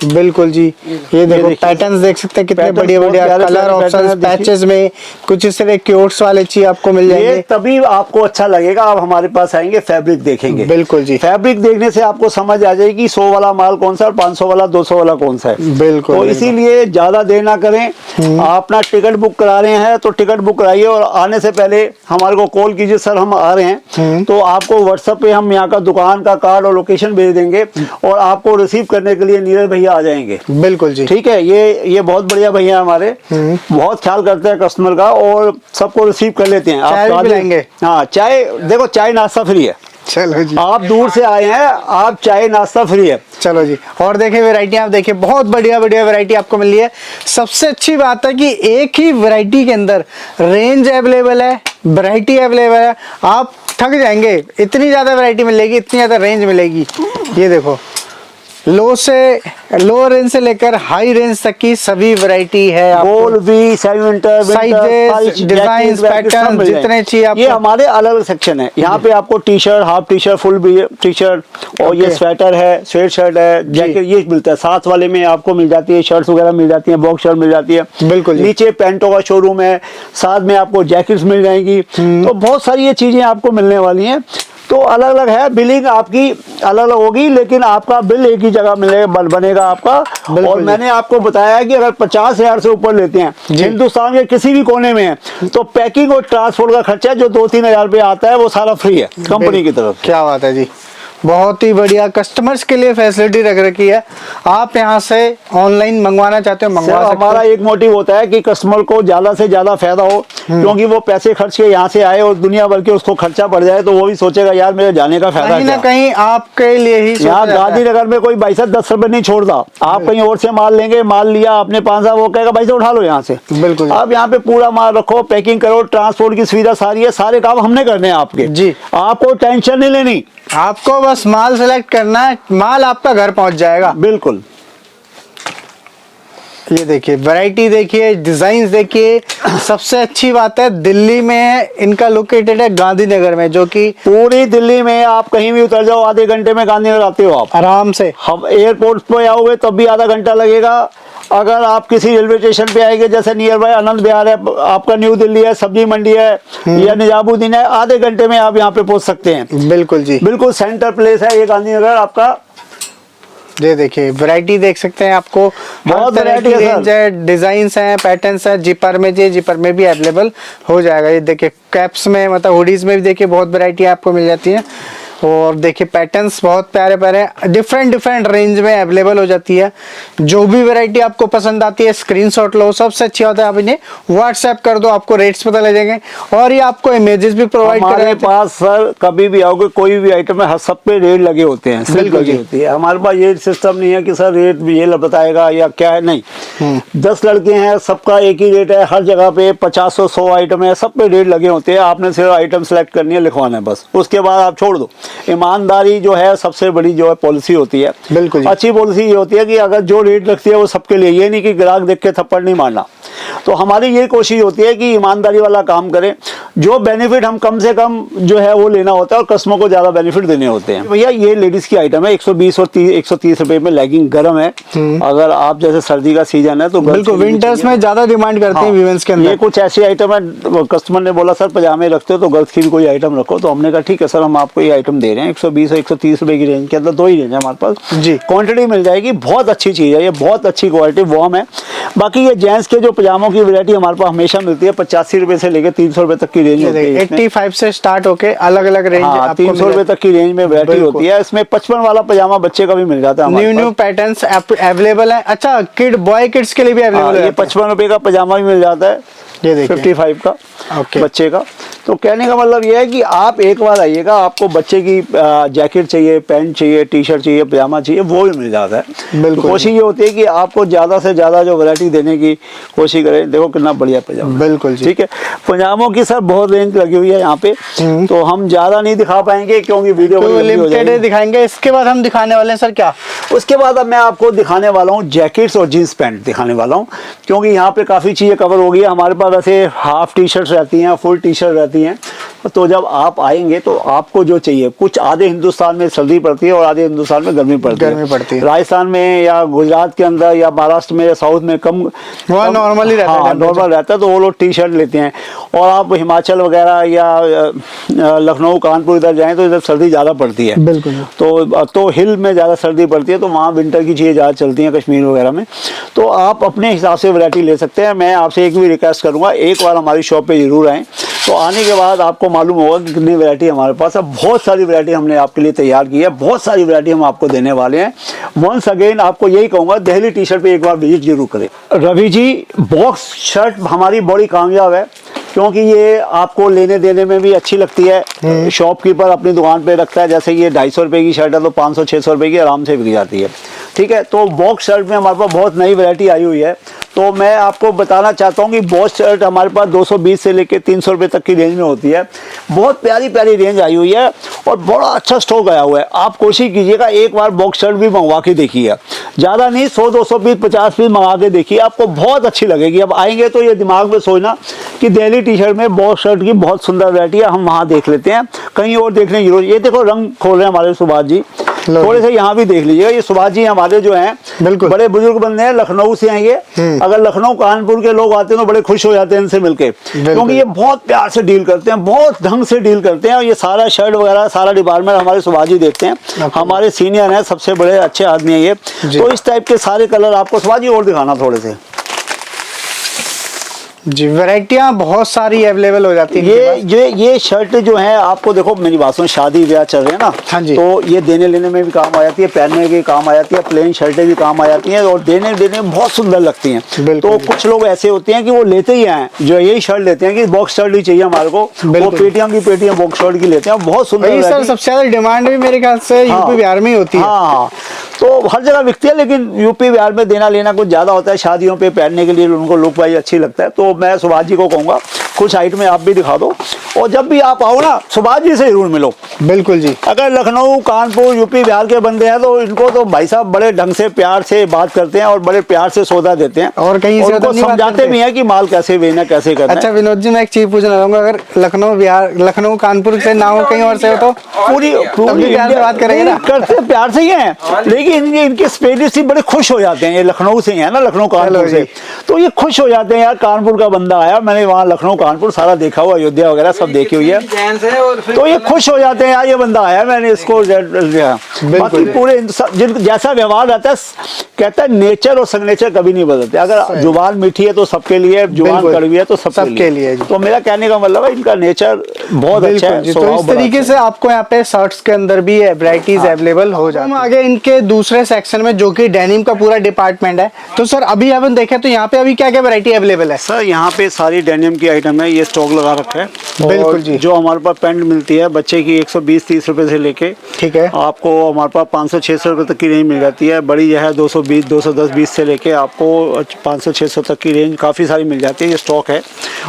S2: बिल्कुल जी। ये देखो पैटर्न्स देख सकते हैं कितने बढ़िया बढ़िया कलर ऑप्शंस, पैचेस में कुछ इस तरह क्यूट्स वाले चीज आपको मिल जाएंगे।
S1: ये तभी आपको अच्छा लगेगा, आप हमारे पास आएंगे, फैब्रिक देखेंगे।
S2: बिल्कुल जी।
S1: फैब्रिक देखने से आपको समझ आ जाएगी 100 वाला माल कौन सा और 500 वाला 200 वाला कौन सा है।
S2: बिल्कुल।
S1: तो इसीलिए ज्यादा देर ना करें, आप अपना टिकट बुक करा रहे हैं तो टिकट बुक कराइए और आने से पहले हमारे को कॉल कीजिए, सर हम आ रहे हैं। तो आपको व्हाट्सएप पे हम यहाँ का दुकान का कार्ड और लोकेशन भेज देंगे और आपको रिसीव करने के लिए नीरज भैया आ जाएंगे।
S2: बिल्कुल जी।
S1: ठीक है, ये बहुत बढ़िया भैया हमारे, बहुत ख्याल करते हैं कस्टमर का और सबको रिसीव कर लेते हैं।
S2: आप लेंगे?
S1: हाँ, चाय देखो, चाय नाश्ता फ्री है।
S2: चलो जी,
S1: आप दूर से आए हैं, आप चाय नाश्ता फ्री है।
S2: चलो जी। और देखिए वैरायटी, आप देखिए बहुत बढ़िया बढ़िया वैरायटी आपको मिल रही है। सबसे अच्छी बात है कि एक ही वैरायटी के अंदर रेंज अवेलेबल है, वैरायटी अवेलेबल है। आप थक जाएंगे, इतनी ज्यादा वैरायटी मिलेगी, इतनी ज्यादा रेंज मिलेगी। ये देखो, लो रेंज से लेकर हाई रेंज तक की सभी वैरायटी है।
S1: गोल V, semi winter,
S2: sizes, design, pattern जितने चाहिए आपको।
S1: ये हमारे अलग अलग सेक्शन है। यहाँ पे आपको T shirt, half T shirt, full T shirt और ये स्वेटर है, स्वेट शर्ट है, जैकेट, ये मिलता है। साथ वाले में आपको मिल जाती है, शर्ट्स वगैरह मिल जाती है, बॉक्स शर्ट मिल जाती है।
S2: बिल्कुल।
S1: नीचे पैंटों का शोरूम है, साथ में आपको जैकेट्स मिल जाएंगी। तो बहुत सारी ये चीजें आपको मिलने वाली हैं। तो अलग अलग है, बिलिंग आपकी अलग अलग होगी, लेकिन आपका बिल एक ही जगह मिलेगा, बनेगा आपका। और मैंने आपको बताया कि अगर 50,000 से ऊपर लेते हैं, हिंदुस्तान के किसी भी कोने में है, तो पैकिंग और ट्रांसपोर्ट का खर्चा जो 2-3 हजार रुपये आता है वो सारा फ्री है कंपनी की तरफ।
S2: क्या बात है जी। बहुत ही बढ़िया कस्टमर्स के लिए फैसिलिटी रख रखी है। आप यहाँ से ऑनलाइन मंगवाना चाहते हो मंगवा सकते हो।
S1: हमारा एक मोटिव होता है कि कस्टमर को ज्यादा से ज्यादा फायदा हो, क्योंकि वो पैसे खर्च के यहाँ से आए और दुनिया भर के उसको खर्चा पड़ जाए तो वो भी सोचेगा यार मेरे जाने का फायदा
S2: कहीं ना कहीं आपके लिए ही
S1: यहाँ गांधीनगर में कोई भाई साहब 10 रुपए नहीं छोड़ता। आप कहीं और से माल लेंगे, माल लिया आपने 500, वो कहेगा भाई से उठा लो यहाँ से।
S2: बिल्कुल।
S1: आप यहाँ पे पूरा माल रखो, पैकिंग करो, ट्रांसपोर्ट की सुविधा सारी है, सारे काम हमने करने हैं आपके
S2: जी।
S1: आपको टेंशन नहीं लेनी,
S2: आपको बस माल सेलेक्ट करना है, माल आपका घर पहुंच जाएगा।
S1: बिल्कुल।
S2: ये देखिए वैरायटी देखिए, डिजाइन देखिए। सबसे अच्छी बात है दिल्ली में इनका लोकेटेड है गांधीनगर में, जो कि
S1: पूरी दिल्ली में आप कहीं भी उतर जाओ आधे घंटे में गांधीनगर आते हो आप
S2: आराम से।
S1: हम एयरपोर्ट पे आओगे तब भी आधा घंटा लगेगा। अगर आप किसी रेलवे स्टेशन पे आएंगे, जैसे नियर बाय आनंद विहार है, आपका न्यू दिल्ली है, सब्जी मंडी है या निजामुद्दीन है, आधे घंटे में आप यहाँ पे पहुंच सकते हैं।
S2: बिल्कुल जी,
S1: बिल्कुल सेंटर प्लेस है ये गांधीनगर आपका।
S2: ये देखिए वैरायटी देख सकते हैं, आपको
S1: बहुत
S2: वैरायटी
S1: वैरायटी है
S2: रेंज है, डिजाइन्स हैं, पैटर्न्स हैं। जिपर में जी, जिपर में भी अवेलेबल हो जाएगा। ये देखिए कैप्स में, मतलब हुडीज में भी देखिए बहुत वैरायटी आपको मिल जाती है। और देखिए पैटर्न्स बहुत प्यारे प्यारे डिफरेंट रेंज में अवेलेबल हो जाती है। जो भी वैरायटी आपको पसंद आती है स्क्रीनशॉट लो। सबसे अच्छी होता है आप इन्हें व्हाट्सएप कर दो, आपको रेट्स पता लग जाएंगे और ये आपको इमेजेस भी प्रोवाइड कर
S1: हमारे पास सर कभी भी आओगे कोई भी आइटम है, सब पे रेट लगे होते हैं, स्लिप लगी होती है। हमारे पास ये सिस्टम नहीं है कि सर रेट ये बताएगा या क्या है, नहीं। 10 लड़के हैं, सबका एक ही रेट है, हर जगह पे 50-100 आइटम है, सब पे रेट लगे होते हैं। आपने सिर्फ आइटम सेलेक्ट करनी है, लिखवाना है बस, उसके बाद आप छोड़ दो। ईमानदारी जो है सबसे बड़ी जो है पॉलिसी होती है।
S2: बिल्कुल
S1: अच्छी पॉलिसी ये होती है कि अगर जो रेट रखती है वो सबके लिए, ये नहीं कि ग्राहक देख के थप्पड़ नहीं मारना। तो हमारी ये कोशिश होती है कि ईमानदारी वाला काम करें, जो बेनिफिट हम कम से कम जो है वो लेना होता है और कस्टमर को ज्यादा बेनिफिट देने होते हैं। भैया ये लेडीज की आइटम है, 120 और 130 रुपए में लेगिंग गर्म है। अगर आप जैसे सर्दी का सीजन है तो
S2: बिल्कुल विंटर्स में ज्यादा डिमांड करते हैं वीमेंस के अंदर।
S1: ये कुछ ऐसी आइटम है, कस्टमर ने बोला सर पजामे रखते हो तो गर्ल्स की भी कोई आइटम रखो, तो हमने कहा ठीक है सर हम आपको ये आइटम दे रहे हैं 120 और 130 रुपए की रेंज के अंदर। 2 ही रेंज है हमारे पास
S2: जी,
S1: क्वांटिटी मिल जाएगी। बहुत अच्छी चीज है ये, बहुत अच्छी क्वालिटी वार्म है। बाकी ये जेंट्स के जो पजामों की वैरायटी हमारे पास हमेशा मिलती है, 85 रुपए से लेकर 300 रुपए तक की रेंज होती है।
S2: 85 से स्टार्ट होके अलग अलग रेंज,
S1: 300 रुपए तक की रेंज में वैरायटी होती है। इसमें 55 वाला पजामा बच्चे का भी मिल जाता है।
S2: न्यू पैटर्न्स अवेलेबल है। अच्छा किड बॉय किड्स के लिए भी अवेलेबल है।
S1: ये 55 रुपए का पजामा भी मिल जाता है,
S2: ये देखिए
S1: 55 का बच्चे का। तो कहने का मतलब ये है कि आप एक बार आइएगा, आपको बच्चे की जैकेट चाहिए, पैंट चाहिए, टी शर्ट चाहिए, पजामा चाहिए, वो भी मिल जाता है।
S2: बिल्कुल।
S1: तो कोशिश ये होती है कि आपको ज्यादा से ज्यादा जो वैरायटी देने की कोशिश करें। देखो कितना बढ़िया पजामा,
S2: बिल्कुल
S1: ठीक है। पजामों की सर बहुत रेंज लगी हुई है यहाँ पे, तो हम ज्यादा नहीं दिखा पाएंगे क्योंकि वीडियो
S2: लिमिटेड दिखाएंगे। इसके बाद हम दिखाने वाले हैं सर क्या,
S1: उसके बाद अब मैं आपको दिखाने वाला हूँ जैकेट्स और जींस पैंट दिखाने वाला हूँ, क्योंकि यहाँ पे काफी चीजें कवर हो गई है। हमारे पास वैसे हाफ टी शर्ट रहती हैं, फुल टी शर्ट रहती हैं। तो जब आप आएंगे तो आपको जो चाहिए, कुछ आधे हिंदुस्तान में सर्दी पड़ती है और आधे हिंदुस्तान में गर्मी पड़ती है। राजस्थान में या गुजरात के अंदर या महाराष्ट्र में या साउथ में कम
S2: नॉर्मली रहता है,
S1: नॉर्मल रहता है, तो वो लोग टी शर्ट लेते हैं। और आप हिमाचल वगैरह या लखनऊ कानपुर इधर जाएं तो इधर सर्दी ज़्यादा पड़ती है।
S2: बिल्कुल।
S1: तो हिल में ज़्यादा सर्दी पड़ती है, तो वहाँ विंटर की चीज़ें ज़्यादा चलती हैं कश्मीर वगैरह में। तो आप अपने हिसाब से वैरायटी ले सकते हैं। मैं आपसे एक भी रिक्वेस्ट करूँगा, एक बार हमारी शॉप पे जरूर आएँ, तो आने के बाद आपको मालूम होगा कि कितनी वैरायटी हमारे पास है। बहुत सारी वैरायटी हमने आपके लिए तैयार की है, बहुत सारी वैरायटी हम आपको देने वाले हैं। वंस अगेन आपको यही कहूँगा, दिल्ली टी शर्ट पे एक बार विजिट जरूर करें। रवि जी बॉक्स शर्ट हमारी बड़ी कामयाब है, क्योंकि ये आपको लेने देने में भी अच्छी लगती है। शॉपकीपर अपनी दुकान पे रखता है, जैसे ये 250 रुपए की शर्ट है तो 500-600 रुपए की आराम से बिक जाती है, ठीक है। तो बॉक्स शर्ट में हमारे पास बहुत नई वैरायटी आई हुई है। तो मैं आपको बताना चाहता हूँ कि बॉक्स शर्ट हमारे पास 220 से लेकर 300 रुपए तक की रेंज में होती है। बहुत प्यारी प्यारी रेंज आई हुई है और बड़ा अच्छा स्टॉक आया हुआ है। आप कोशिश कीजिएगा एक बार बॉक्स शर्ट भी मंगवा के देखिए, ज़्यादा नहीं 100-200 पीस 50 पीस मंगा के देखिए, आपको बहुत अच्छी लगेगी। अब आएंगे तो ये दिमाग में सोचना कि दिल्ली टी शर्ट में बॉक्स शर्ट की बहुत सुंदर वैरायटी है, हम वहाँ देख लेते हैं, कहीं और देखने की जरूरत। ये देखो रंग खोल रहे हैं हमारे सुभाष जी, थोड़े से यहाँ भी देख लीजिएगा। ये सुभाष जी हमारे जो हैं
S2: बिल्कुल
S1: बड़े बुजुर्ग बंदे हैं, लखनऊ से हैं ये। अगर लखनऊ कानपुर के लोग आते हैं तो बड़े खुश हो जाते हैं इनसे मिलके, क्योंकि ये बहुत प्यार से डील करते हैं, बहुत ढंग से डील करते हैं। और ये सारा शर्ट वगैरह सारा डिपार्टमेंट हमारे सुभाष जी देखते हैं, हमारे सीनियर हैं, सबसे बड़े अच्छे आदमी हैं ये। तो इस टाइप के सारे कलर आपको सुभाष जी और दिखाना थोड़े से।
S2: जी, वैरायटियां बहुत सारी अवेलेबल हो जाती है।
S1: ये शर्ट जो है आपको देखो, मेरी बात सुन, शादी ब्याह चल रहे हैं ना,
S2: हाँ जी,
S1: तो ये देने लेने में भी काम आ जाती है, पहनने के काम आ जाती है, प्लेन शर्टें भी काम आ जाती हैं और देने देने में बहुत सुंदर लगती हैं। तो कुछ लोग ऐसे होते हैं कि वो लेते ही आए, जो यही शर्ट लेते हैं कि बॉक्स शर्ट ही चाहिए हमारे को, वो पेटीएम की पेटीएम बॉक्स शर्ट की लेते हैं, बहुत सुंदर।
S2: सर सबसे ज्यादा डिमांड भी मेरे ख्याल से यूपी बिहार में ही होती है।
S1: हाँ, तो हर जगह बिकती है, लेकिन यूपी बिहार में देना लेना कुछ ज्यादा होता है, शादियों पे पहनने के लिए उनको लुक वाइज अच्छी लगता है। तो मैं सुभाष जी को कहूंगा कुछ आइटमें आप भी दिखा दो, और जब भी आप आओ ना सुभाष जी से जरूर मिलो।
S2: बिल्कुल जी।
S1: अगर लखनऊ, कानपुर, यूपी बिहार के बंदे हैं तो इनको तो भाई साहब बड़े ढंग से प्यार से बात करते हैं और बड़े प्यार से सौदा देते हैं,
S2: और कहीं से
S1: उनको समझाते भी हैं कि माल कैसे बेचना, कैसे करना।
S2: अच्छा विनोद जी, मैं एक चीज पूछना चाहूंगा, अगर लखनऊ बिहार, लखनऊ कानपुर से ना हो, कहीं और से हो तो
S1: पूरी
S2: प्यार से बात करेंगे ना?
S1: करते प्यार से ही हैं, लेकिन इनके स्पेलिस्ट ही बड़े खुश हो जाते हैं। ये लखनऊ से है ना, लखनऊ कानपुर से, तो ये खुश हो जाते हैं, यार कानपुर का बंदा आया, मैंने वहाँ लखनऊ कानपुर सारा देखा हुआ, अयोध्या वगैरह सब देखी हुई है, तो ये खुश हो जाते हैं, यार ये बंदा आया, मैंने इसको बाकी पूरे जैसा व्यवहार रहता है, कहता है नेचर और सिग्नेचर कभी नहीं बदलते। अगर जुबान मीठी है तो सबके लिए, जुबान कड़वी है तो सबके लिए। तो मेरा कहने का मतलब है इनका नेचर बहुत अच्छा है।
S2: तो इस तरीके से आपको यहाँ पे शर्ट्स के अंदर भी वैरायटीज अवेलेबल हो जाती है। हम आगे इनके दूसरे सेक्शन में, जो कि डेनिम का पूरा डिपार्टमेंट है, तो सर अभी अपन देखें तो यहाँ पे अभी क्या क्या वैरायटी अवेलेबल है?
S1: सर यहाँ पे सारी डेनिम की आइटम है, ये स्टॉक लगा रखा है।
S2: बिल्कुल जी।
S1: जो हमारे पास पैंट मिलती है बच्चे की 120-30 रुपए से लेके,
S2: ठीक है,
S1: आपको हमारे पास 500-600 रुपए तक की रेंज मिल जाती है। बड़ी जो है 220, 210-20 से लेके आपको 500-600 तक की रेंज काफी सारी मिल जाती है। ये स्टॉक है।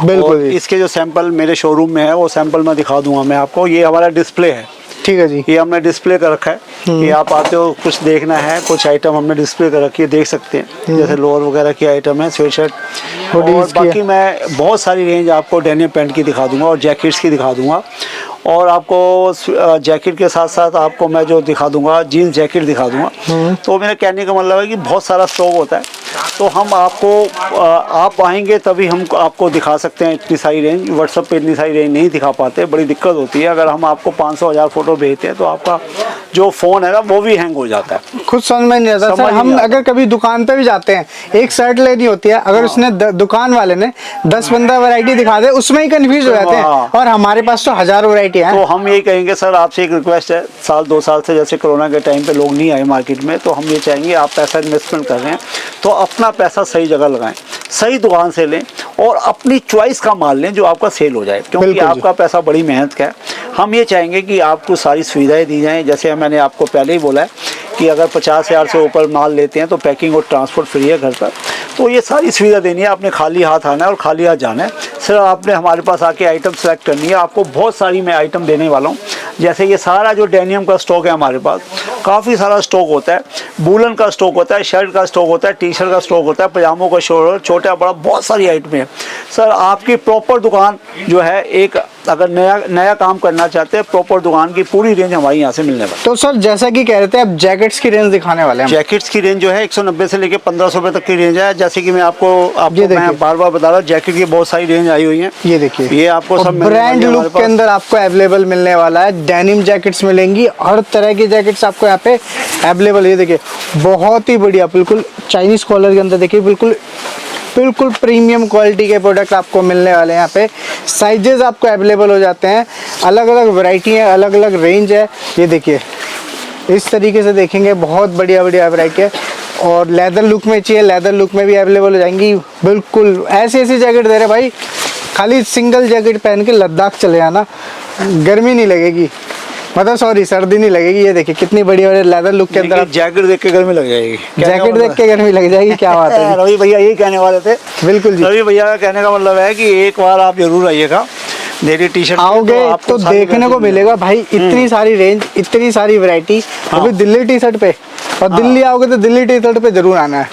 S2: बिल्कुल।
S1: इसके जो सैंपल मेरे शोरूम में है वो सैंपल मैं दिखा दूंगा मैं आपको। ये हमारा डिस्प्ले है, ठीक है जी, ये हमने डिस्प्ले कर रखा है। ये आप आते हो कुछ देखना है, कुछ आइटम हमने डिस्प्ले कर रखी है, देख सकते हैं, जैसे लोअर वगैरह की आइटम है, स्वेटशर्ट, और बाकी मैं बहुत सारी रेंज आपको डेनिम पैंट की दिखा दूंगा और जैकेट्स की दिखा दूंगा। और आपको जैकेट के साथ साथ आपको मैं जो दिखा दूंगा, जीन्स जैकेट दिखा दूंगा। तो मेरा कहने का मतलब है कि बहुत सारा स्टॉक होता है, तो हम आपको आप आएंगे तभी हम आपको दिखा सकते हैं इतनी सारी रेंज। व्हाट्सएप पे इतनी सारी रेंज नहीं दिखा पाते, बड़ी दिक्कत होती है। अगर हम आपको 500-1000 फोटो भेजते हैं तो आपका जो फ़ोन है ना वो भी हैंग हो जाता है,
S2: खुद समझ में नहीं आता। सर हम अगर कभी दुकान पे भी जाते हैं, एक शर्ट लेनी होती है, अगर उसने दुकान वाले ने 10-15 वैरायटी दिखा दे, उसमें ही कंफ्यूज हो जाते हैं, और हमारे पास तो हजारों वैरायटी है।
S1: तो हम यही कहेंगे सर, आपसे एक रिक्वेस्ट है, 1-2 साल से जैसे कोरोना के टाइम पे लोग नहीं आए मार्केट में, तो हम ये चाहेंगे आप पैसा इन्वेस्टमेंट कर रहे हैं तो अपना पैसा सही जगह लगाएं, सही दुकान से लें और अपनी चॉइस का माल लें जो आपका सेल हो जाए, क्योंकि आपका पैसा बड़ी मेहनत का है। हम ये चाहेंगे कि आपको सारी सुविधाएं दी जाएं। जैसे मैंने आपको पहले ही बोला है कि अगर 50,000 से ऊपर माल लेते हैं तो पैकिंग और ट्रांसपोर्ट फ्री है घर पर, तो ये सारी सुविधा देनी है। आपने खाली हाथ आना है और खाली हाथ जाना है। सर आपने हमारे पास आके आइटम सेलेक्ट करनी है, आपको बहुत सारी मैं आइटम देने वाला हूँ। जैसे ये सारा जो डेनियम का स्टॉक है हमारे पास, काफ़ी सारा स्टॉक होता है, वूलन का स्टॉक होता है, शर्ट का स्टॉक होता है, टी शर्ट का स्टॉक होता है, पजामों का स्टॉक, छोटा बड़ा बहुत सारी आइटमें हैं। सर आपकी प्रॉपर दुकान जो है, एक अगर नया काम करना चाहते हैं, प्रॉपर दुकान की पूरी रेंज हमारे यहाँ से मिलने वाली।
S2: तो सर जैसा कि कह रहे थे, अब जैकेट्स की रेंज दिखाने वाले हैं।
S1: जैकेट्स की रेंज जो है 190 से लेके 1500 रुपए तक की रेंज है। जैसे कि मैं आपको मैं बार बार बता रहा हूँ, जैकेट की बहुत सारी रेंज आई हुई है।
S2: ये देखिए,
S1: ये आपको सब
S2: ब्रांड लुक के अंदर आपको अवेलेबल मिलने वाला है। डेनिम जैकेट्स मिलेंगी, हर तरह की जैकेट्स आपको यहाँ पे अवेलेबल। ये देखिए बहुत ही बढ़िया, बिल्कुल चाइनीज कॉलर के अंदर देखिए, बिल्कुल प्रीमियम क्वालिटी के प्रोडक्ट आपको मिलने वाले हैं। यहाँ पे साइजेस आपको अवेलेबल हो जाते हैं, अलग अलग वैरायटी है, अलग अलग रेंज है। ये देखिए इस तरीके से देखेंगे, बहुत बढ़िया बढ़िया वैरायटी है। और लेदर लुक में चाहिए, लेदर लुक में भी अवेलेबल हो जाएंगी। बिल्कुल ऐसी ऐसी जैकेट दे रहे भाई, खाली सिंगल जैकेट पहन के लद्दाख चले जाना, गर्मी नहीं लगेगी, मतलब सॉरी सर्दी नहीं लगेगी। ये देखिए कितनी बढ़िया लेदर लुक के अंदर,
S1: जैकेट देख के गर्मी लग जाएगी,
S2: जैकेट देख के गर्मी लग जाएगी। क्या बात है,
S1: रवि भैया यही कहने वाले थे।
S2: बिल्कुल जी,
S1: रवि भैया का कहने का मतलब है कि एक बार आप जरूर आइएगा, मेरी टी शर्ट
S2: आओगे तो देखने को मिलेगा भाई, इतनी सारी रेंज, इतनी सारी वैरायटी। अभी दिल्ली टी शर्ट पे, और दिल्ली आओगे तो दिल्ली टी शर्ट पे जरूर आना है।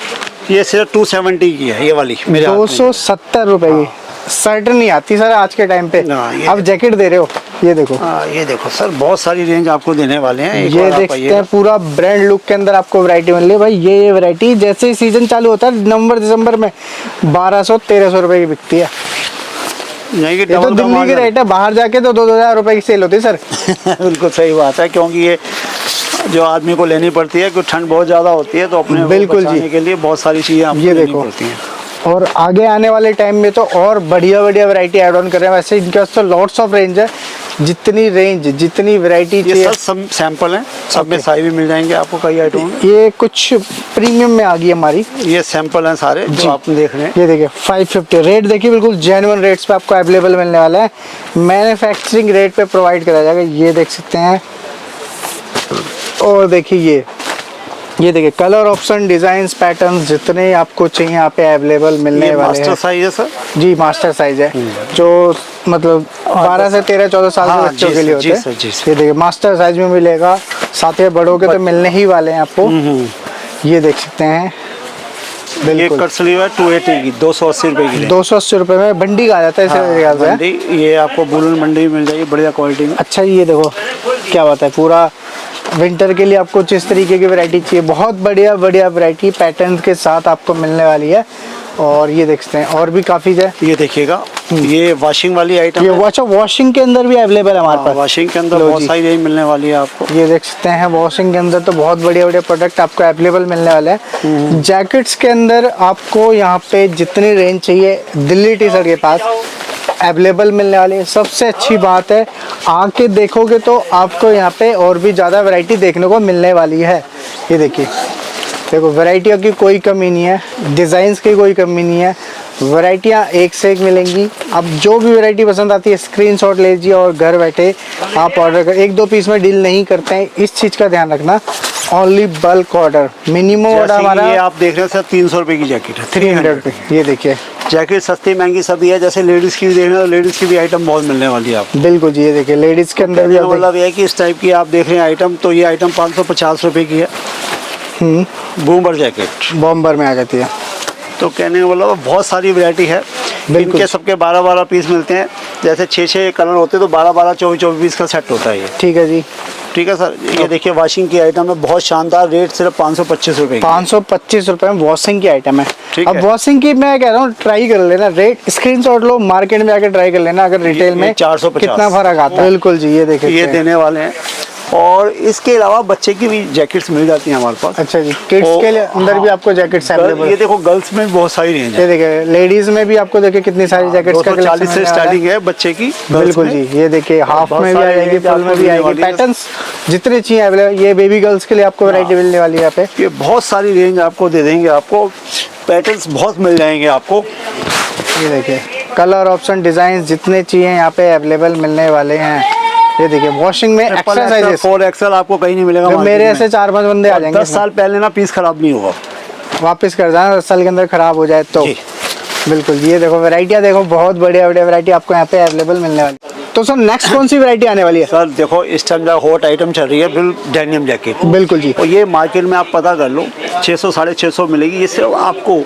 S1: ये सिर्फ 270 की है, ये वाली
S2: 270 रुपए की शर्ट नहीं आती सर आज के टाइम पे, अब जैकेट दे रहे हो। ये देखो,
S1: ये देखो सर, बहुत सारी रेंज आपको देने वाले हैं।
S2: ये देखते हैं पूरा ब्रांड लुक के अंदर आपको वैरायटी मिल रही है भाई। ये वैरायटी जैसे ही सीजन चालू होता है नवंबर दिसंबर में 1200-1300 रुपए की बिकती है। ये तो दिल्ली की रेट है, बाहर जाके तो 2,000 रुपए की सेल होती है सर।
S1: बिल्कुल सही बात है, क्योंकि ये जो आदमी को लेनी पड़ती है, क्योंकि ठंड बहुत ज्यादा होती है, तो अपने
S2: बिल्कुल
S1: बचाने के लिए बहुत सारी चीजें
S2: ये देखो
S1: पड़ती हैं।
S2: और आगे आने वाले टाइम में तो और बढ़िया बढ़िया वैरायटी ऐड ऑन कर रहे हैं। वैसे इनके पास तो लॉट्स ऑफ रेंज है, जितनी रेंज जितनी वैरायटी
S1: ये
S2: चाहिए।
S1: सब सैंपल हैं, सब में साइज भी मिल जाएंगे आपको कई आइटम में।
S2: ये कुछ प्रीमियम में आ गई हमारी,
S1: ये सैंपल हैं सारे जो आप देख रहे हैं।
S2: ये देखिए 550 रेट देखिए, बिल्कुल जेन्युइन रेट्स पे आपको अवेलेबल मिलने वाला है, मैन्युफैक्चरिंग रेट पे प्रोवाइड करा जाएगा। ये देख सकते हैं। और देखिए ये देखिए कलर ऑप्शन, डिजाइन्स, पैटर्न्स जितने आपको चाहिए यहाँ पे अवेलेबल मिलने वाले हैं।
S1: मास्टर साइज है सर
S2: जी, मास्टर साइज है जो मतलब 12 से 13 14 साल के बच्चों के लिए होते हैं। ये देखिए मास्टर साइज में मिलेगा, साथ ही बड़ों के तो मिलने ही वाले हैं आपको। ये देख सकते हैं,
S1: ये कट स्लीव है 280 की, 280 रुपए की।
S2: 280 रुपए में बंडी का आ जाता है इसे।
S1: बंडी ये आपको वूलन बंडी मिल जाएगी बढ़िया क्वालिटी में।
S2: अच्छा, ये देखो क्या बात है, पूरा विंटर के लिए आपको जिस तरीके की वैरायटी चाहिए, बहुत बढ़िया बढ़िया वैरायटी पैटर्न के साथ आपको मिलने वाली है। और ये देख सकते हैं और भी काफी है।
S1: ये देखिएगा, ये वॉशिंग वाली आइटम
S2: ये वॉशिंग के अंदर भी अवेलेबल है हमारे पास।
S1: वॉशिंग के अंदर बहुत सारी रेंज मिलने वाली है आपको।
S2: ये देख सकते हैं वॉशिंग के अंदर तो बहुत बढ़िया बढ़िया प्रोडक्ट आपको अवेलेबल मिलने वाले हैं। जैकेट्स के अंदर आपको यहाँ पे जितनी रेंज चाहिए दिल्ली टी शर्ट के पास अवेलेबल मिलने वाली है। सबसे अच्छी बात है, आके देखोगे तो आपको यहाँ पे और भी ज़्यादा वैरायटी देखने को मिलने वाली है। ये देखिए, देखो वैरायटियों की कोई कमी नहीं है, डिज़ाइंस की कोई कमी नहीं है, वैरायटियाँ एक से एक मिलेंगी। अब जो भी वैरायटी पसंद आती है स्क्रीनशॉट ले लीजिए और घर बैठे आप ऑर्डर कर। 1-2 पीस में डील नहीं करते हैं, इस चीज़ का ध्यान रखना। Only bulk order, minimum order हमारा।
S1: ये आप देख रहे हैं सर 300 रुपए की जैकेट है,
S2: 300 रुपये। ये देखिए
S1: जैकेट सस्ती महंगी सभी है। जैसे लेडीज की भी देख रहे हैं, लेडीज की भी आइटम बहुत मिलने वाली है आपको।
S2: बिल्कुल जी, ये देखिए लेडीज के अंदर भी
S1: मतलब ये है कि इस टाइप की आप देख रहे हैं आइटम, तो ये आइटम 550 रुपए की है। बूमर जैकेट
S2: बॉम्बर में आ जाती है।
S1: तो कहने का मतलब बहुत सारी वैरायटी है। इनके सबके 12-12 पीस मिलते हैं। जैसे 6-6 कलर होते हैं तो 12-12 24-24 पीस का सेट होता है ये।
S2: ठीक है जी,
S1: ठीक है सर। ये देखिए वॉशिंग की आइटम है, बहुत शानदार। रेट सिर्फ 525 रुपए।
S2: 525 रुपए में वॉशिंग की आइटम है। अब
S1: है।
S2: वॉशिंग की मैं कह रहा हूँ ट्राई कर लेना, रेट स्क्रीनशॉट लो, मार्केट में आकर ट्राई कर लेना अगर रिटेल में
S1: 450
S2: कितना फर्क आता है। बिल्कुल जी, ये देखिए
S1: ये देने वाले हैं। और इसके अलावा बच्चे की भी जैकेट्स मिल जाती हैं हमारे पास।
S2: अच्छा जी, किड्स के लिए अंदर भी आपको जैकेट्स अवेलेबल है।
S1: ये देखो गर्ल्स में भी बहुत सारी रेंज है।
S2: ये देखिए लेडीज में भी आपको देखिए कितनी सारी जैकेट्स का
S1: 240 से स्टार्टिंग है बच्चे की।
S2: बिल्कुल जी, ये देखिए हाफ में भी आ जाएगी, फुल में भी आएगी। पैटर्न्स जितने चाहिए अवेलेबल। ये बेबी गर्ल्स के लिए आपको वैरायटी मिलने वाली है यहाँ पे।
S1: ये बहुत सारी रेंज आपको दे देंगे, आपको पैटर्न्स बहुत मिल जाएंगे आपको।
S2: ये देखिए कलर ऑप्शन, डिजाइन जितने चाहिए यहाँ पे अवेलेबल मिलने वाले हैं। ये देखिए वॉशिंग में एक्स्ट्रा साइजेस
S1: 4XL आपको कहीं नहीं मिलेगा।
S2: मेरे ऐसे 4-5 बंदे आ जाएंगे।
S1: 10 साल पहले ना पीस खराब नहीं होगा,
S2: वापस कर जाना 10 साल के अंदर खराब हो जाए तो। बिल्कुल, ये देखो वैरायटियाँ देखो, बहुत बढ़िया बढ़िया वैरायटी आपको यहाँ पे अवेलेबल मिलने वाली। तो सर नेक्स्ट कौन सी वैरायटी आने वाली है?
S1: सर देखो इस टाइम जो हॉट आइटम चल रही है बिल्कुल डेनियम जैकेट।
S2: बिल्कुल जी,
S1: और ये मार्केट में आप पता कर लो 600 650 मिलेगी। ये सिर्फ आपको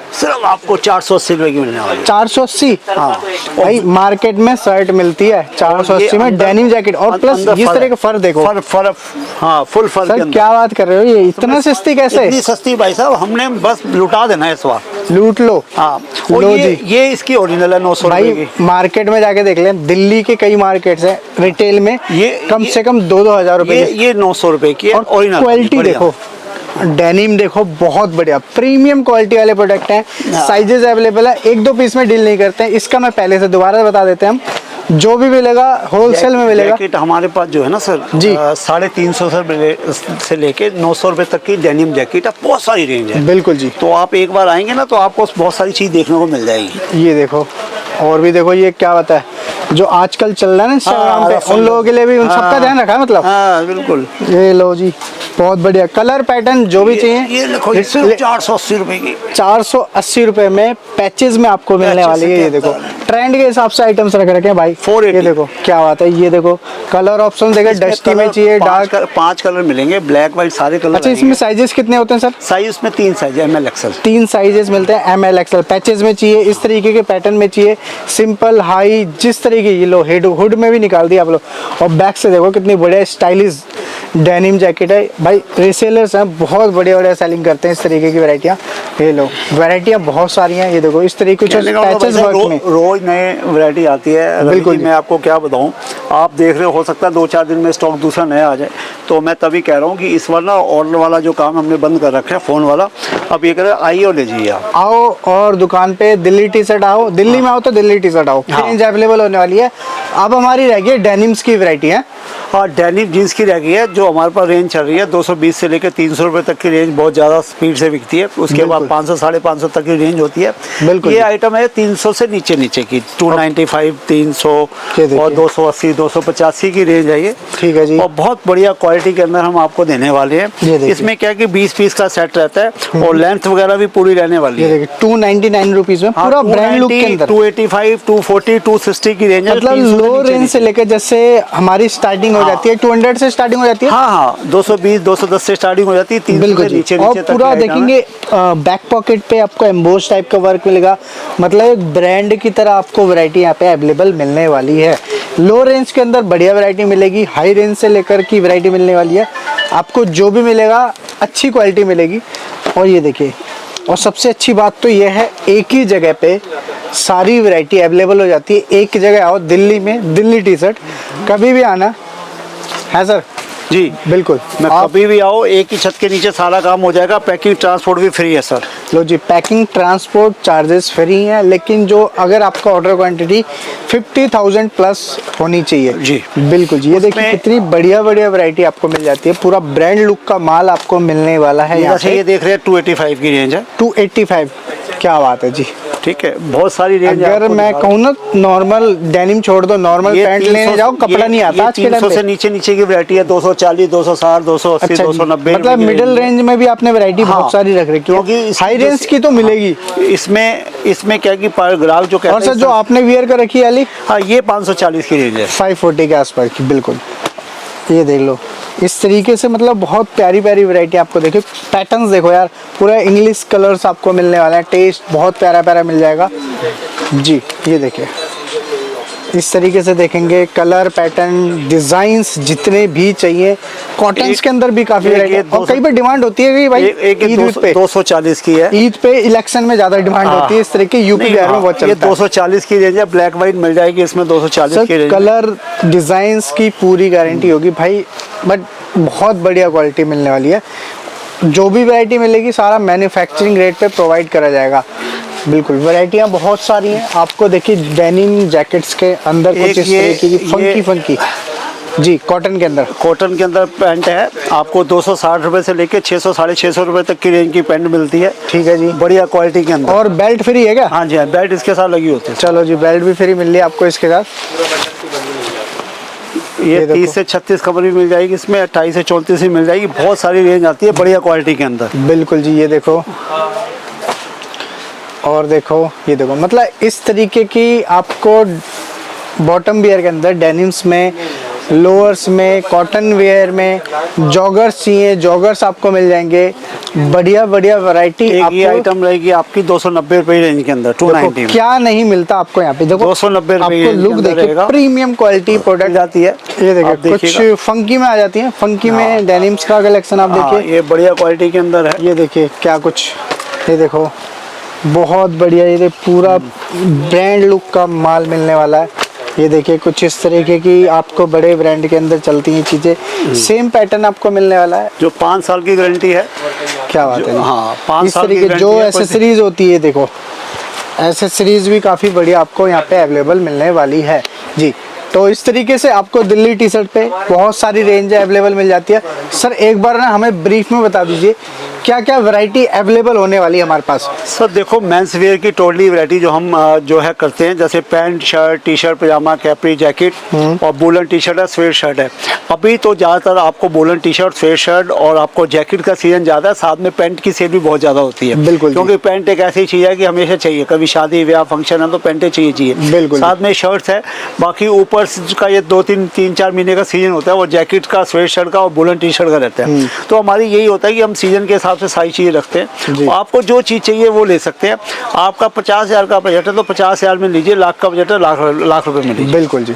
S1: 480 रुपए की मिलने वाली है।
S2: 480?
S1: हाँ
S2: भाई मार्केट में शर्ट मिलती है 480 में डेनिम जैकेट, और प्लस इस तरह का फर देखो।
S1: फर हाँ फुल फर।
S2: सर क्या बात कर रहे हो, ये इतना सस्ती कैसे?
S1: इतनी सस्ती भाई साहब, हमने बस लुटा देना है इस बार।
S2: लूट लो।
S1: हाँ
S2: लो
S1: ये इसकी ओरिजिनल है 900 रुपए की।
S2: भाई मार्केट में जाके देख लें, दिल्ली के कई मार्केट्स है रिटेल में
S1: ये
S2: कम से कम 2-2 हजार रुपए।
S1: ये 900 रुपए की है।
S2: और क्वालिटी देखो, डेनिम देखो, बहुत बढ़िया प्रीमियम क्वालिटी वाले प्रोडक्ट हैं। साइजेस अवेलेबल है, 1-2 पीस में डील नहीं करते हैं। इसका मैं पहले से दोबारा बता देते हैं हम, जो भी मिलेगा होलसेल में मिलेगा।
S1: जैकेट हमारे पास जो है ना सर
S2: जी
S1: 350 से लेके 900 रुपए तक की डेनिम जैकेट है, बहुत सारी रेंज है।
S2: बिल्कुल जी,
S1: तो आप एक बार आएंगे ना तो आपको बहुत सारी चीज देखने को मिल जाएगी।
S2: ये देखो और भी देखो, ये क्या होता है जो आजकल चल रहा है ना इंस्टाग्राम पे, उन लोगों के लिए भी उन सबका ध्यान रखा है मतलब।
S1: हाँ बिल्कुल।
S2: ये लो जी, बहुत बढ़िया कलर पैटर्न जो भी चाहिए।
S1: ये देखो ये सिर्फ 480 रुपए की,
S2: 480 रुपए में पैचेस में आपको मिलने वाली है। ये देखो ट्रेंड के हिसाब से आइटम्स रख रखे हैं भाई।
S1: 480।
S2: ये देखो क्या बात है, ये देखो कलर ऑप्शन देखो, डस्टी में चाहिए, डार्क
S1: 5 कलर मिलेंगे, ब्लैक व्हाइट सारे कलर।
S2: अच्छा, इसमें साइजेस कितने होते हैं सर?
S1: साइज इसमें 3 साइज है, ML XL।
S2: 3 साइजेस मिलते हैं, ML XL। पैचेस में चाहिए, इस तरीके के पैटर्न में चाहिए, सिंपल हाई जिस तरीके, ये लो हेड हुड में भी निकाल दिया आप लोग। और बैक से देखो कितनी बढ़िया स्टाइलिश डेनिम जैकेट है भाई, रीसेलर्स हैं, बहुत बढ़िया बढ़िया सेलिंग करते हैं इस तरीके की वैरायटियाँ। ये लो वैरायटियाँ बहुत सारी हैं, ये देखो इस तरीके के पैचेस वर्क में
S1: रोज नए वैरायटी आती है।
S2: बिल्कुल
S1: मैं आपको क्या बताऊं, आप देख रहे हो सकता है 2-4 दिन में स्टॉक दूसरा नया आ जाए, तो मैं तभी कह रहा हूं कि इस बार ना ऑर्डर वाला जो काम हमने बंद कर रखा है फ़ोन वाला, अब ये कह रहे हैं आइए और ले जाइए आप।
S2: आओ और दुकान पे दिल्ली टी शर्ट आओ, दिल्ली में आओ तो दिल्ली टी शर्ट आओ, रेंज अवेलेबल होने वाली है। अब हमारी रह गई डेनिम्स की वैरायटी है।
S1: हाँ, डेनिम जीन्स की रह गई है, जो हमारे पास रेंज चल रही है 220 से लेकर 300 रुपये तक की रेंज बहुत ज़्यादा स्पीड से बिकती है। उसके बाद 500 550 तक की रेंज होती है।
S2: बिल्कुल,
S1: ये आइटम है 300 से नीचे नीचे की, 295, 300 और 280, 285 की रेंज है ये।
S2: ठीक है जी।
S1: और बहुत बढ़िया क्वालिटी के अंदर हम आपको देने वाले हैं। इसमें क्या है कि 20 पीस का सेट रहता है और लेंथ वगैरह भी पूरी रहने वाली है।
S2: 299 रुपीज में पूरा ब्रांड लुक के अंदर
S1: 285, 240, 260 की रेंज है।
S2: मतलब लो रेंज से लेकर जैसे हमारी स्टार्टिंग हो जाती है 200 से स्टार्टिंग हो जाती है।
S1: हाँ, 220, 210 से स्टार्टिंग हो जाती है, 300 से नीचे
S2: और पूरा देखेंगे बैक पॉकेट पे आपको एम्बोस टाइप का वर्क मिलेगा। मतलब एक ब्रांड की तरह आपको वैरायटी यहाँ पे अवेलेबल मिलने वाली है। लो रेंज के अंदर बढ़िया वैरायटी मिलेगी, हाई रेंज से लेकर की वैरायटी मिलने वाली है। आपको जो भी मिलेगा अच्छी क्वालिटी मिलेगी। और ये देखिए, और सबसे अच्छी बात तो ये है एक ही जगह पे सारी वैरायटी अवेलेबल हो जाती है। एक जगह आओ दिल्ली में, दिल्ली टी शर्ट, कभी भी आना है सर।
S1: जी
S2: बिल्कुल,
S1: मैं कभी भी आओ, एक ही छत के नीचे सारा काम हो जाएगा। पैकिंग ट्रांसपोर्ट भी फ्री है सर।
S2: लो जी, पैकिंग ट्रांसपोर्ट चार्जेस फ्री हैं, लेकिन जो अगर आपका ऑर्डर क्वांटिटी 50,000 प्लस होनी चाहिए।
S1: जी
S2: बिल्कुल जी। ये देखिए कितनी बढ़िया बढ़िया वैरायटी आपको मिल जाती है। पूरा ब्रांड लुक का माल आपको मिलने वाला है। यहाँ
S1: ये देख रहे हैं 285 की रेंज है।
S2: 285, क्या बात है जी।
S1: ठीक है, बहुत सारी रेंज।
S2: अगर मैं कहूँ ना नॉर्मल डेनिम छोड़ दो, नॉर्मल पैंट लेने जाओ, कपड़ा नहीं आता आज के टाइम पे।
S1: 300 से नीचे नीचे की वैरायटी है, 240, 260, 280, 290।
S2: मतलब मिडिल रेंज में भी आपने वैरायटी बहुत सारी रख रखी है, क्योंकि हाई रेंज की तो मिलेगी।
S1: इसमें क्या कि ग्राहक जो कहते हैं।
S2: और सर जो आपने वियर कर रखी है अली,
S1: हाँ, ये 540 की रेंज है,
S2: 540 के आसपास की। बिल्कुल, ये देख लो इस तरीके से, मतलब बहुत प्यारी प्यारी वैरायटी आपको। देखिए पैटर्न्स देखो यार, पूरा इंग्लिश कलर्स आपको मिलने वाला है। टेस्ट बहुत प्यारा प्यारा मिल जाएगा जी। ये देखिए इस तरीके से देखेंगे, कलर पैटर्न डिजाइन्स जितने भी चाहिए। कॉटन्स के अंदर भी काफी वैरायटी है। और कई बार डिमांड होती है कि भाई ईद पे
S1: 240 की है।
S2: ईद पे इलेक्शन में ज्यादा डिमांड होती है इस तरह की, यूपी बिहार में बहुत चलता है।
S1: 240 की रेंज है, ब्लैक व्हाइट मिल जाएगी इसमें 240 की रेंज।
S2: कलर डिजाइन्स की पूरी गारंटी होगी भाई, बट बहुत बढ़िया क्वालिटी मिलने वाली है। जो भी वैरायटी मिलेगी सारा मैन्युफैक्चरिंग रेट पे प्रोवाइड करा जाएगा। बिल्कुल, वैरायटियाँ बहुत सारी हैं आपको। देखिए डेनिम जैकेट्स के अंदर कुछ इस तरीके की फंकी जी, कॉटन के अंदर
S1: पैंट है। आपको 260 रुपए से लेके 600 650 रुपए तक की रेंज की पैंट मिलती है।
S2: ठीक है जी,
S1: बढ़िया क्वालिटी के अंदर।
S2: और बेल्ट फ्री है क्या?
S1: हाँ जी, बेल्ट इसके साथ लगी होती है।
S2: चलो जी, बेल्ट भी फ्री मिल रही है आपको इसके साथ।
S1: ये 30 से 36 कवर भी मिल जाएगी इसमें, 28 से 34 भी मिल जाएगी। बहुत सारी रेंज आती है बढ़िया क्वालिटी के अंदर।
S2: बिल्कुल जी, ये देखो, और देखो ये देखो, मतलब इस तरीके की आपको बॉटम वियर के अंदर डेनिम्स में, लोअर्स में, कॉटन वेयर में, जॉगर्स चाहिए जॉगर्स आपको मिल जाएंगे। बढ़िया बढ़िया वैरायटी।
S1: ये आइटम रहेगी आपकी 290 रुपए रेंज के अंदर, 290
S2: क्या नहीं मिलता आपको यहाँ पे। देखो
S1: 290 रुपए
S2: आपको लुक देखिए, प्रीमियम क्वालिटी प्रोडक्ट
S1: आती है।
S2: ये देखिए कुछ फंकी में आ जाती है। फंकी में डेनिम्स का कलेक्शन आप देखिए,
S1: ये बढ़िया क्वालिटी के अंदर है।
S2: ये देखिए क्या कुछ, ये देखो बहुत बढ़िया, ये पूरा ब्रांड लुक का माल मिलने वाला है। ये देखिए कुछ इस तरीके की आपको बड़े ब्रांड के अंदर चलती हैं चीजें। सेम पैटर्न आपको मिलने वाला है,
S1: जो 5 साल की गारंटी है।
S2: क्या बात है।
S1: हाँ, 5
S2: इस
S1: साल की
S2: तरीके जो एसेसरीज होती है, देखो एसेसरीज भी काफी बढ़िया आपको यहाँ पे अवेलेबल मिलने वाली है जी। तो इस तरीके से आपको दिल्ली टी शर्ट पे बहुत सारी रेंज अवेलेबल मिल जाती है। सर एक बार ना हमें ब्रीफ में बता दीजिए क्या क्या वैरायटी अवेलेबल होने वाली है हमारे पास।
S1: सर देखो, मेंस वेयर की टोटली वैरायटी जो हम जो है करते हैं, जैसे पैंट शर्ट, टी शर्ट, पजामा, कैपरी, जैकेट और वूलन टी शर्ट है, स्वेट शर्ट है। अभी तो ज़्यादातर आपको woollen T shirt, sweat shirt और आपको जैकेट का सीजन ज़्यादा है, साथ में पैंट की सेल भी बहुत ज़्यादा होती है।
S2: बिल्कुल,
S1: क्योंकि पैंट एक ऐसी चीज़ है कि हमेशा चाहिए, कभी शादी ब्याह फंक्शन है तो पैंटें चाहिए।
S2: बिल्कुल,
S1: साथ में शर्ट्स है। बाकी ऊपर का ये 2-3-4 महीने का सीजन होता है, वो जैकेट का, स्वेट शर्ट का और वूलन टी शर्ट का रहता है। तो हमारी यही होता है कि हम सीजन के हिसाब से सारी चीज़ें रखते हैं। आपको जो चीज़ चाहिए वो ले सकते हैं। आपका 50,000 का बजट है तो 50,000 में लीजिए, लाख का बजट है लाख रुपए में लीजिए।
S2: बिल्कुल जी।